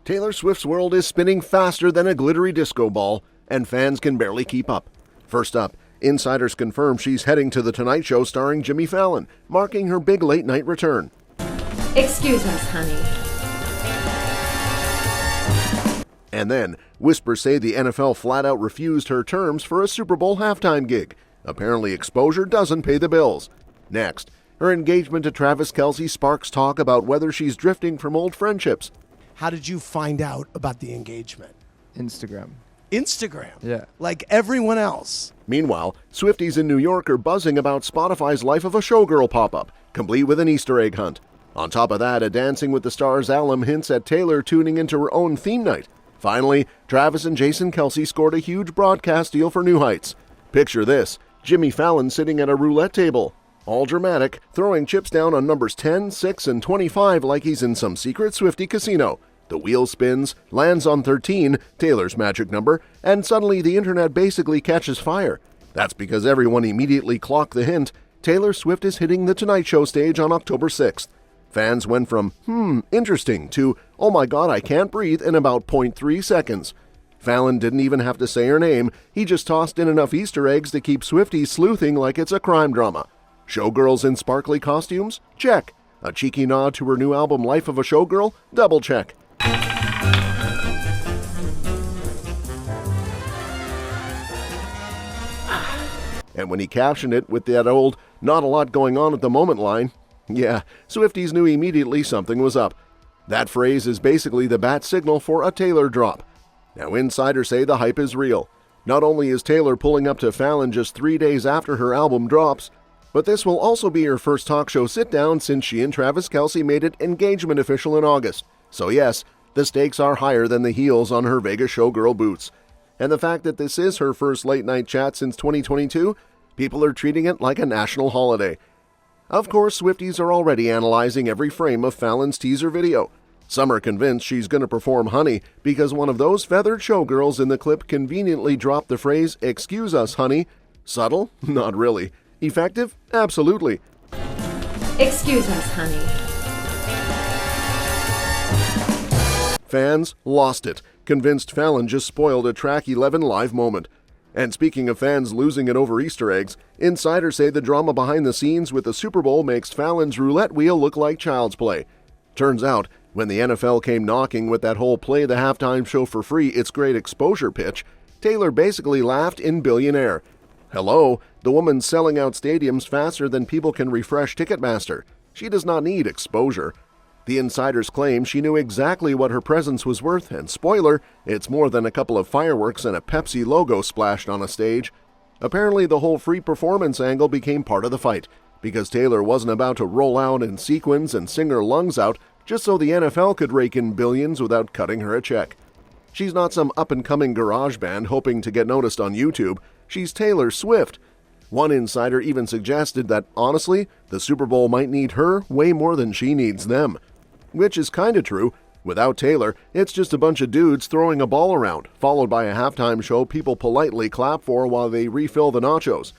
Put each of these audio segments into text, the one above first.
Taylor Swift's world is spinning faster than a glittery disco ball, and fans can barely keep up. First up, insiders confirm she's heading to The Tonight Show starring Jimmy Fallon, marking her big late-night return. Excuse us, honey. And then, whispers say the NFL flat-out refused her terms for a Super Bowl halftime gig. Apparently, exposure doesn't pay the bills. Next, her engagement to Travis Kelce sparks talk about whether she's drifting from old friendships. How did you find out about the engagement? Instagram. Instagram? Yeah. Like everyone else. Meanwhile, Swifties in New York are buzzing about Spotify's Life of a Showgirl pop-up, complete with an Easter egg hunt. On top of that, a Dancing with the Stars alum hints at Taylor tuning into her own theme night. Finally, Travis and Jason Kelce scored a huge broadcast deal for New Heights. Picture this, Jimmy Fallon sitting at a roulette table, all dramatic, throwing chips down on numbers 10, 6, and 25 like he's in some secret Swiftie casino. The wheel spins, lands on 13, Taylor's magic number, and suddenly the internet basically catches fire. That's because everyone immediately clocked the hint. Taylor Swift is hitting The Tonight Show stage on October 6th. Fans went from, interesting, to, oh my god, I can't breathe in about 0.3 seconds. Fallon didn't even have to say her name, he just tossed in enough Easter eggs to keep Swifties sleuthing like it's a crime drama. Showgirls in sparkly costumes? Check. A cheeky nod to her new album Life of a Showgirl? Double check. And when he captioned it with that old, not a lot going on at the moment line, yeah, Swifties knew immediately something was up. That phrase is basically the bat signal for a Taylor drop. Now insiders say the hype is real. Not only is Taylor pulling up to Fallon just 3 days after her album drops, but this will also be her first talk show sit-down since she and Travis Kelce made it engagement official in August. So yes, the stakes are higher than the heels on her Vegas showgirl boots. And the fact that this is her first late-night chat since 2022, people are treating it like a national holiday. Of course, Swifties are already analyzing every frame of Fallon's teaser video. Some are convinced she's going to perform Honey because one of those feathered showgirls in the clip conveniently dropped the phrase, "Excuse us, honey." Subtle? Not really. Effective? Absolutely. Excuse us, honey. Fans lost it, convinced Fallon just spoiled a Track 11 live moment. And speaking of fans losing it over Easter eggs, insiders say the drama behind the scenes with the Super Bowl makes Fallon's roulette wheel look like child's play. Turns out, when the NFL came knocking with that whole play the halftime show for free, it's great exposure pitch, Taylor basically laughed in billionaire. Hello, the woman's selling out stadiums faster than people can refresh Ticketmaster. She does not need exposure. The insiders claim she knew exactly what her presence was worth, and spoiler, it's more than a couple of fireworks and a Pepsi logo splashed on a stage. Apparently the whole free performance angle became part of the fight, because Taylor wasn't about to roll out in sequins and sing her lungs out just so the NFL could rake in billions without cutting her a check. She's not some up-and-coming garage band hoping to get noticed on YouTube. She's Taylor Swift. One insider even suggested that, honestly, the Super Bowl might need her way more than she needs them. Which is kinda true. Without Taylor, it's just a bunch of dudes throwing a ball around, followed by a halftime show people politely clap for while they refill the nachos.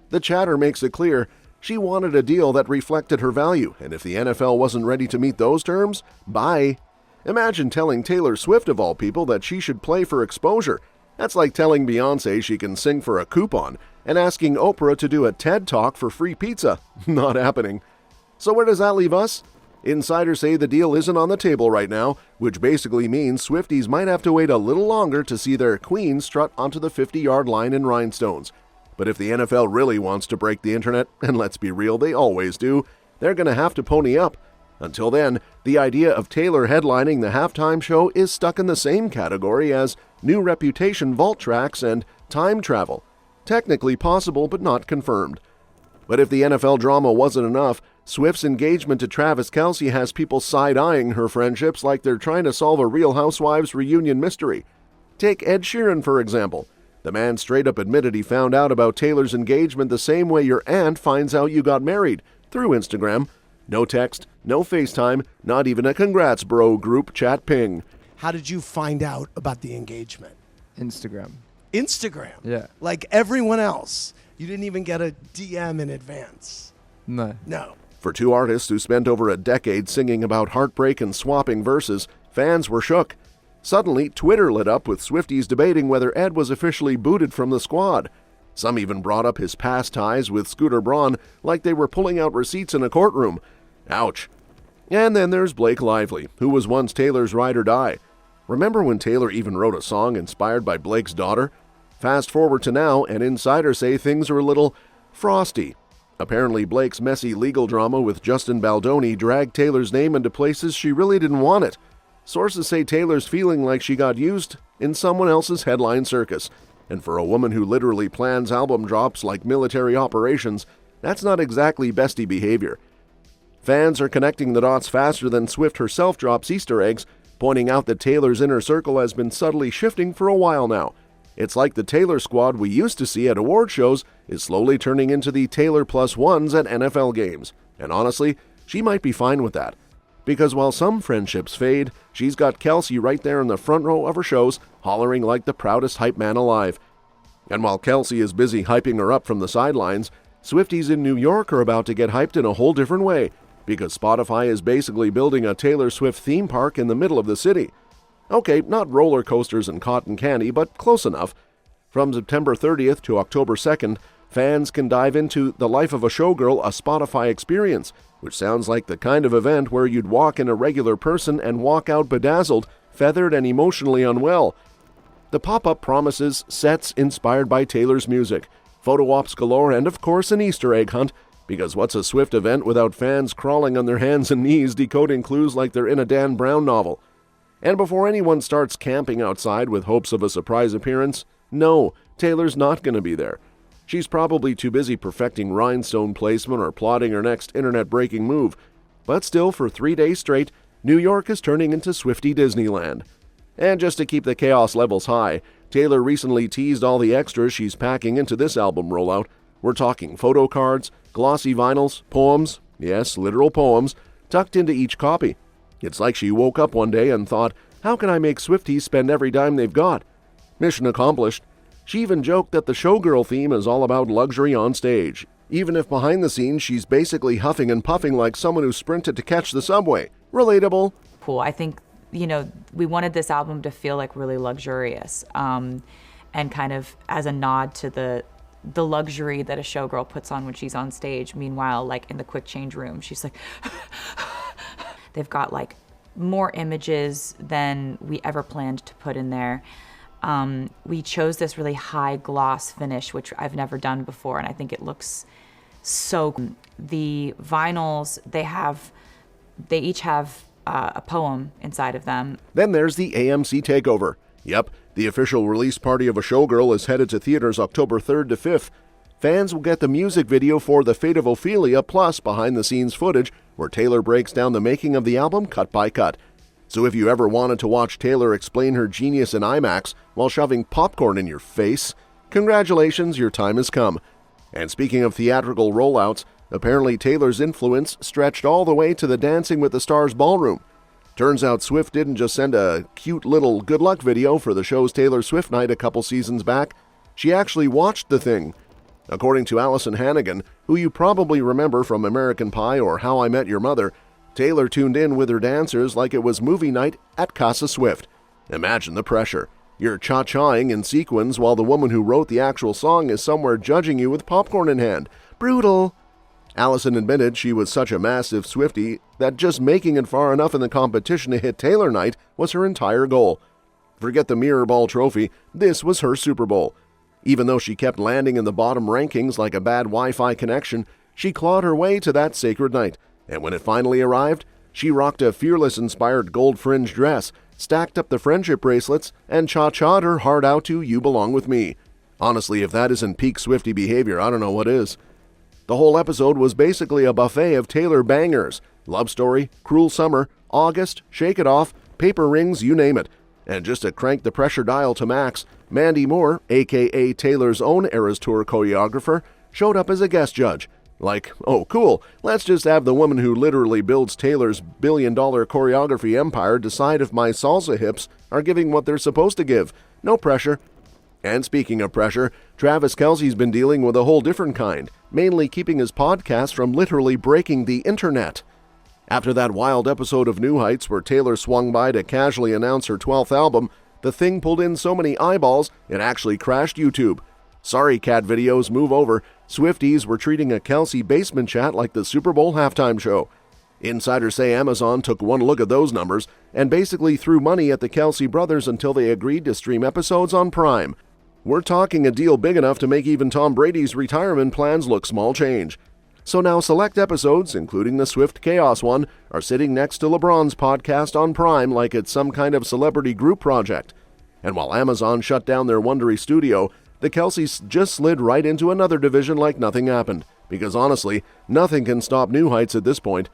The chatter makes it clear she wanted a deal that reflected her value, and if the NFL wasn't ready to meet those terms, bye. Imagine telling Taylor Swift of all people that she should play for exposure. That's like telling Beyoncé she can sing for a coupon, and asking Oprah to do a TED Talk for free pizza. Not happening. So where does that leave us? Insiders say the deal isn't on the table right now, which basically means Swifties might have to wait a little longer to see their queen strut onto the 50-yard line in rhinestones. But if the NFL really wants to break the internet, and let's be real, they always do, they're going to have to pony up. Until then, the idea of Taylor headlining the halftime show is stuck in the same category as New Reputation vault tracks and time travel. Technically possible, but not confirmed. But if the NFL drama wasn't enough, Swift's engagement to Travis Kelce has people side-eyeing her friendships like they're trying to solve a Real Housewives reunion mystery. Take Ed Sheeran, for example. The man straight up admitted he found out about Taylor's engagement the same way your aunt finds out you got married, through Instagram. No text, no FaceTime, not even a congrats bro group chat ping. How did you find out about the engagement? Instagram. Instagram? Yeah. Like everyone else? You didn't even get a DM in advance? No. No. For two artists who spent over a decade singing about heartbreak and swapping verses, fans were shook. Suddenly, Twitter lit up with Swifties debating whether Ed was officially booted from the squad. Some even brought up his past ties with Scooter Braun like they were pulling out receipts in a courtroom. Ouch. And then there's Blake Lively, who was once Taylor's ride or die. Remember when Taylor even wrote a song inspired by Blake's daughter? Fast forward to now, and insiders say things are a little frosty. Apparently, Blake's messy legal drama with Justin Baldoni dragged Taylor's name into places she really didn't want it. Sources say Taylor's feeling like she got used in someone else's headline circus. And for a woman who literally plans album drops like military operations, that's not exactly bestie behavior. Fans are connecting the dots faster than Swift herself drops Easter eggs, pointing out that Taylor's inner circle has been subtly shifting for a while now. It's like the Taylor squad we used to see at award shows is slowly turning into the Taylor plus ones at NFL games. And honestly, she might be fine with that. Because while some friendships fade, she's got Kelce right there in the front row of her shows, hollering like the proudest hype man alive. And while Kelce is busy hyping her up from the sidelines, Swifties in New York are about to get hyped in a whole different way, because Spotify is basically building a Taylor Swift theme park in the middle of the city. Okay, not roller coasters and cotton candy, but close enough. From September 30th to October 2nd, fans can dive into The Life of a Showgirl, a Spotify experience, which sounds like the kind of event where you'd walk in a regular person and walk out bedazzled, feathered, and emotionally unwell. The pop-up promises sets inspired by Taylor's music, photo ops galore, and of course an Easter egg hunt, because what's a Swift event without fans crawling on their hands and knees decoding clues like they're in a Dan Brown novel? And before anyone starts camping outside with hopes of a surprise appearance, no, Taylor's not going to be there. She's probably too busy perfecting rhinestone placement or plotting her next internet-breaking move. But still, for 3 days straight, New York is turning into Swiftie Disneyland. And just to keep the chaos levels high, Taylor recently teased all the extras she's packing into this album rollout. We're talking photo cards, glossy vinyls, poems, yes, literal poems, tucked into each copy. It's like she woke up one day and thought, how can I make Swifties spend every dime they've got? Mission accomplished. She even joked that the Showgirl theme is all about luxury on stage, even if behind the scenes she's basically huffing and puffing like someone who sprinted to catch the subway. Relatable. Cool. I think, we wanted this album to feel like really luxurious, and kind of as a nod to the luxury that a showgirl puts on when she's on stage. Meanwhile, like in the quick change room, she's like, they've got like more images than we ever planned to put in there. We chose this really high gloss finish, which I've never done before, and I think it looks so cool. The vinyls, they each have a poem inside of them. Then there's the AMC takeover. Yep, the official release party of A Showgirl is headed to theaters October 3rd to 5th. Fans will get the music video for The Fate of Ophelia plus behind-the-scenes footage where Taylor breaks down the making of the album cut by cut. So if you ever wanted to watch Taylor explain her genius in IMAX while shoving popcorn in your face, congratulations, your time has come. And speaking of theatrical rollouts, apparently Taylor's influence stretched all the way to the Dancing with the Stars ballroom. Turns out Swift didn't just send a cute little good luck video for the show's Taylor Swift Night a couple seasons back. She actually watched the thing. According to Allison Hannigan, who you probably remember from American Pie or How I Met Your Mother, Taylor tuned in with her dancers like it was movie night at Casa Swift. Imagine the pressure. You're cha-chaing in sequins while the woman who wrote the actual song is somewhere judging you with popcorn in hand. Brutal. Allison admitted she was such a massive Swiftie that just making it far enough in the competition to hit Taylor Night was her entire goal. Forget the Mirror Ball trophy, this was her Super Bowl. Even though she kept landing in the bottom rankings like a bad Wi-Fi connection, she clawed her way to that sacred night. And when it finally arrived, she rocked a Fearless-inspired gold fringe dress, stacked up the friendship bracelets, and cha-cha'd her heart out to You Belong With Me. Honestly, if that isn't peak Swiftie behavior, I don't know what is. The whole episode was basically a buffet of Taylor bangers. Love Story, Cruel Summer, August, Shake It Off, Paper Rings, you name it. And just to crank the pressure dial to max, Mandy Moore, aka Taylor's own Eras Tour choreographer, showed up as a guest judge. Like, oh cool, let's just have the woman who literally builds Taylor's billion-dollar choreography empire decide if my salsa hips are giving what they're supposed to give. No pressure. And speaking of pressure, Travis Kelce's been dealing with a whole different kind, mainly keeping his podcast from literally breaking the internet. After that wild episode of New Heights where Taylor swung by to casually announce her 12th album, the thing pulled in so many eyeballs it actually crashed YouTube. Sorry, cat videos, move over. Swifties were treating a Kelce basement chat like the Super Bowl halftime show. Insiders say Amazon took one look at those numbers and basically threw money at the Kelce brothers until they agreed to stream episodes on Prime. We're talking a deal big enough to make even Tom Brady's retirement plans look small change. So now select episodes, including the Swift Chaos one, are sitting next to LeBron's podcast on Prime like it's some kind of celebrity group project. And while Amazon shut down their Wondery studio, the Kelces just slid right into another division like nothing happened, because honestly, nothing can stop New Heights at this point.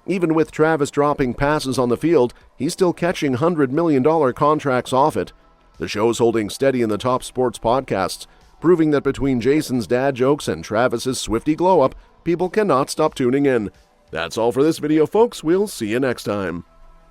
Even with Travis dropping passes on the field, he's still catching $100 million contracts off it. The show's holding steady in the top sports podcasts, proving that between Jason's dad jokes and Travis's Swiftie glow-up, people cannot stop tuning in. That's all for this video, folks. We'll see you next time.